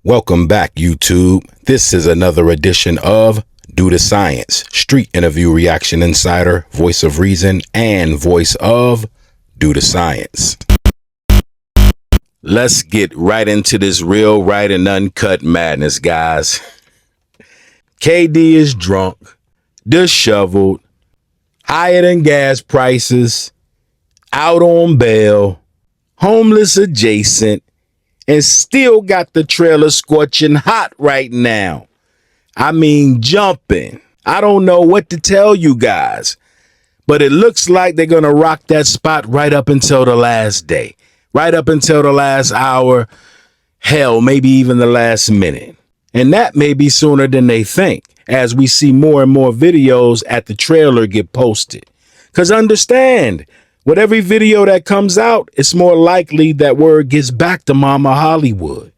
Welcome back, YouTube. This is another edition of Do the Science, Street Interview Reaction Insider, Voice of Reason, and Voice of Do the Science. Let's get right into this real, right, and uncut madness, guys. KD is drunk, disheveled, higher than gas prices, out on bail, homeless adjacent, and still got the trailer scorching hot right now. I mean, jumping. I don't know what to tell you guys, but it looks like they're going to rock that spot right up until the last day, right up until the last hour, hell, maybe even the last minute. And that may be sooner than they think, as we see more and more videos at the trailer get posted. Because understand, with every video that comes out, it's more likely that word gets back to Mama Hollywood.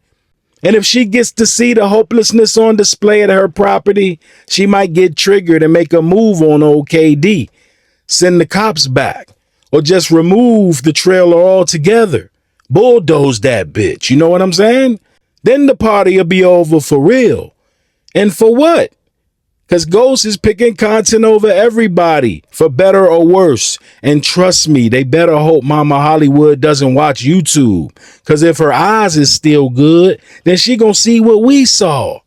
And if she gets to see the hopelessness on display at her property, she might get triggered and make a move on old KD, send the cops back, or just remove the trailer altogether. Bulldoze that bitch, you know what I'm saying? Then the party will be over for real. And for what? Because Ghost is picking content over everybody, for better or worse. And trust me, they better hope Mama Hollywood doesn't watch YouTube. Because if her eyes is still good, then she gonna see what we saw.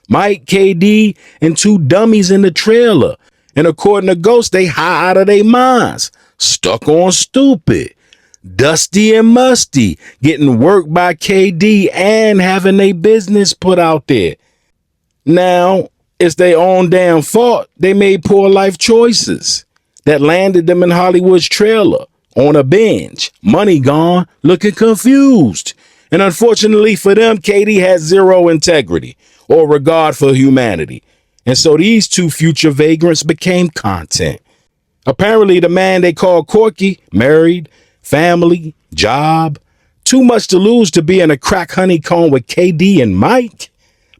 Mike, KD, and two dummies in the trailer. And according to Ghost, they high out of their minds. Stuck on stupid. Dusty and musty. Getting worked by KD and having their business put out there. Now, it's their own damn fault they made poor life choices that landed them in Hollywood's trailer on a binge, money gone, looking confused. And unfortunately for them, KD has zero integrity or regard for humanity. And so these two future vagrants became content. Apparently the man they call Corky, married, family, job, too much to lose to be in a crack honeycomb with KD and Mike.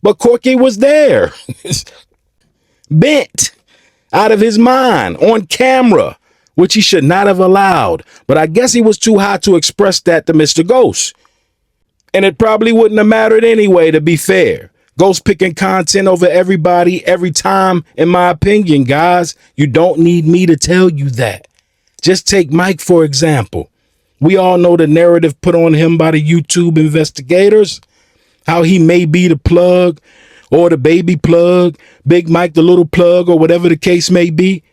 But Corky was there, bent out of his mind on camera, which he should not have allowed. But I guess he was too high to express that to Mr. Ghost. And it probably wouldn't have mattered anyway, to be fair. Ghost picking content over everybody every time, in my opinion, guys. You don't need me to tell you that. Just take Mike, for example. We all know the narrative put on him by the YouTube investigators. How he may be the plug or the baby plug, Big Mike the little plug, or whatever the case may be.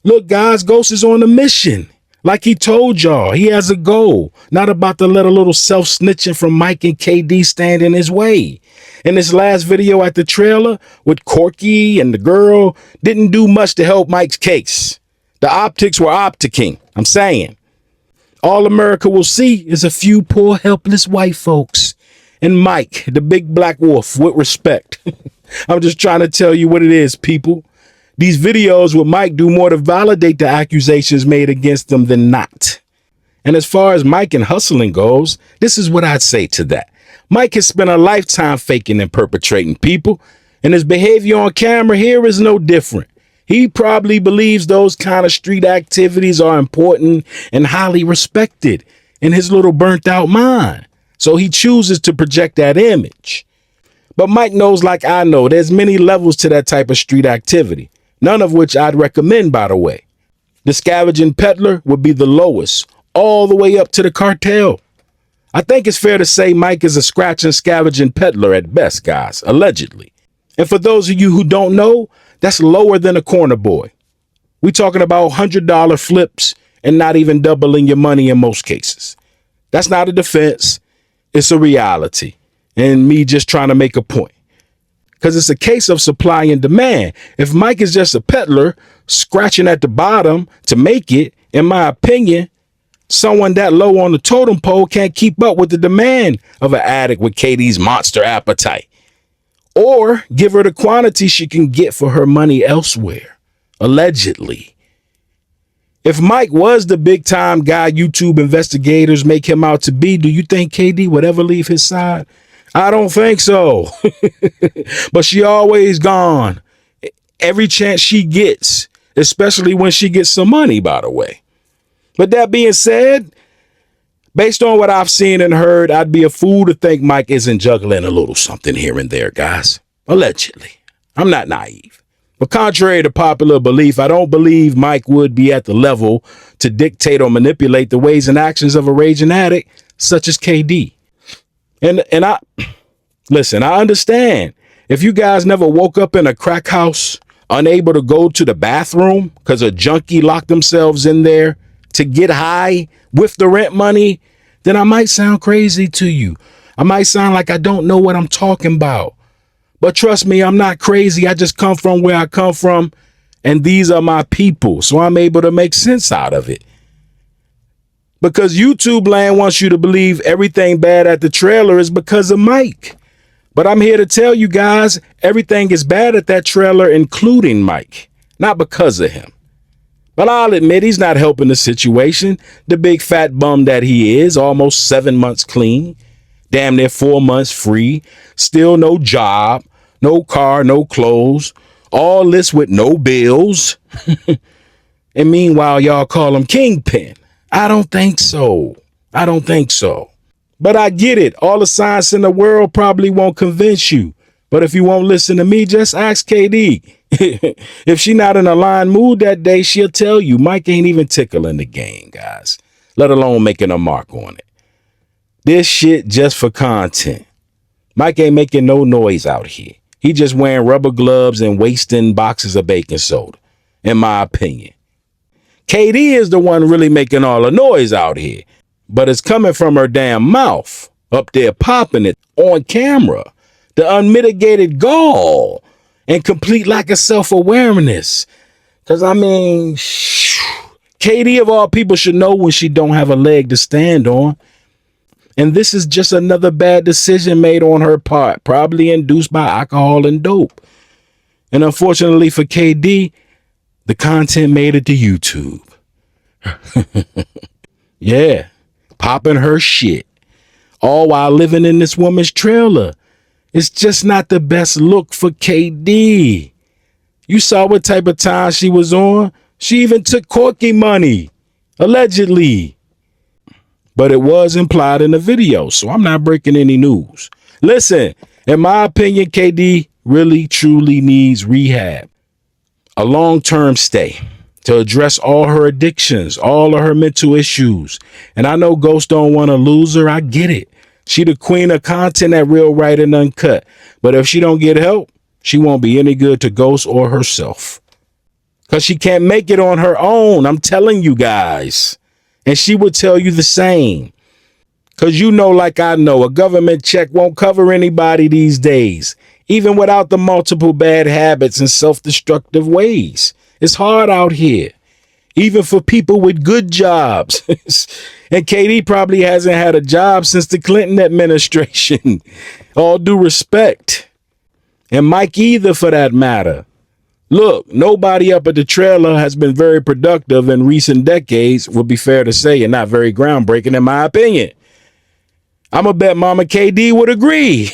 Look, guys, Ghost is on a mission. Like he told y'all, he has a goal, not about to let a little self-snitching from Mike and KD stand in his way. And this last video at the trailer with Corky and the girl didn't do much to help Mike's case. The optics were opticking, I'm saying. All America will see is a few poor, helpless white folks. And Mike, the big black wolf, with respect. I'm just trying to tell you what it is, people. These videos with Mike do more to validate the accusations made against them than not. And as far as Mike and hustling goes, this is what I'd say to that. Mike has spent a lifetime faking and perpetrating people, and his behavior on camera here is no different. He probably believes those kind of street activities are important and highly respected in his little burnt out mind. So he chooses to project that image. But Mike knows, like I know, there's many levels to that type of street activity, none of which I'd recommend, by the way. The scavenging peddler would be the lowest, all the way up to the cartel. I think it's fair to say Mike is a scratch and scavenging peddler at best, guys, allegedly. And for those of you who don't know, that's lower than a corner boy. We're talking about $100 flips and not even doubling your money in most cases. That's not a defense. It's a reality, and me just trying to make a point, because it's a case of supply and demand. If Mike is just a peddler scratching at the bottom to make it, in my opinion, someone that low on the totem pole can't keep up with the demand of an addict with KD's monster appetite, or give her the quantity she can get for her money elsewhere, allegedly. If Mike was the big time guy YouTube investigators make him out to be, do you think KD would ever leave his side? I don't think so. But she always gone every chance she gets, especially when she gets some money, by the way. But that being said, Based on what I've seen and heard, I'd be a fool to think Mike isn't juggling a little something here and there, guys. Allegedly. I'm not naive. But contrary to popular belief, I don't believe Mike would be at the level to dictate or manipulate the ways and actions of a raging addict such as KD. And I listen, I understand. If you guys never woke up in a crack house, unable to go to the bathroom because a junkie locked themselves in there to get high with the rent money, then I might sound crazy to you. I might sound like I don't know what I'm talking about. But trust me, I'm not crazy. I just come from where I come from, and these are my people, so I'm able to make sense out of it. Because YouTube land wants you to believe everything bad at the trailer is because of Mike. But I'm here to tell you guys, everything is bad at that trailer, including Mike, not because of him. But I'll admit he's not helping the situation. The big fat bum that he is, almost 7 months clean, damn near 4 months free, still no job, no car, no clothes, all this with no bills. And meanwhile, y'all call him Kingpin. I don't think so. I don't think so. But I get it. All the science in the world probably won't convince you. But if you won't listen to me, just ask KD. If she not in a aligned mood that day, she'll tell you Mike ain't even tickling the game, guys, let alone making a mark on it. This shit just for content. Mike ain't making no noise out here. He just wearing rubber gloves and wasting boxes of baking soda, in my opinion. KD is the one really making all the noise out here, but it's coming from her damn mouth, up there popping it on camera. The unmitigated gall and complete lack of self-awareness. Because, I mean, KD of all people should know when she don't have a leg to stand on. And this is just another bad decision made on her part, probably induced by alcohol and dope. And unfortunately for KD, the content made it to YouTube. Yeah, popping her shit, all while living in this woman's trailer. It's just not the best look for KD. You saw what type of time she was on. She even took Corky money, allegedly. But it was implied in the video, so I'm not breaking any news. Listen, in my opinion, KD really, truly needs rehab. A long-term stay to address all her addictions, all of her mental issues. And I know Ghost don't want to lose her. I get it. She the queen of content at Real Right and Uncut. But if she don't get help, she won't be any good to Ghost or herself. Because she can't make it on her own. I'm telling you guys. And she would tell you the same. Because you know, like I know, a government check won't cover anybody these days, even without the multiple bad habits and self-destructive ways. It's hard out here, even for people with good jobs. And KD probably hasn't had a job since the Clinton administration. All due respect. And Mike either, for that matter. Look, nobody up at the trailer has been very productive in recent decades, would be fair to say, and not very groundbreaking in my opinion. I'ma bet Mama KD would agree.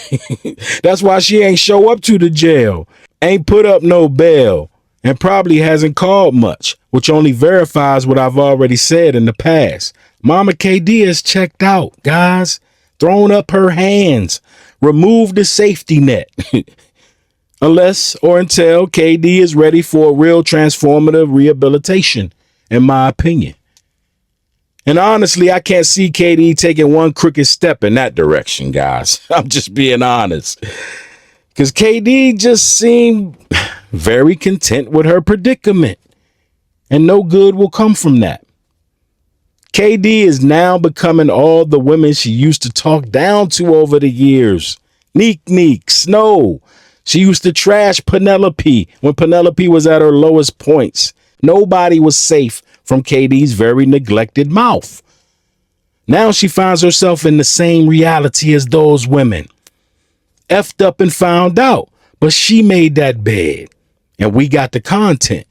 That's why she ain't show up to the jail, ain't put up no bail, and probably hasn't called much, which only verifies what I've already said in the past. Mama KD is checked out, guys. Thrown up her hands. Removed the safety net. Unless or until KD is ready for a real transformative rehabilitation, in my opinion. And honestly, I can't see KD taking one crooked step in that direction, guys. I'm just being honest. Because KD just seemed very content with her predicament. And no good will come from that. KD is now becoming all the women she used to talk down to over the years. Neek, Snow. She used to trash Penelope when Penelope was at her lowest points. Nobody was safe from KD's very neglected mouth. Now she finds herself in the same reality as those women. Effed up and found out, but she made that bed, and we got the content.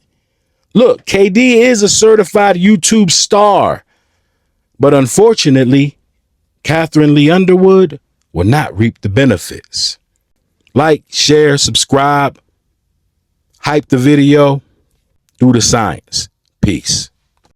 Look, KD is a certified YouTube star, but unfortunately, Catherine Lee Underwood will not reap the benefits. Like, share, subscribe, hype the video, do the science. Peace.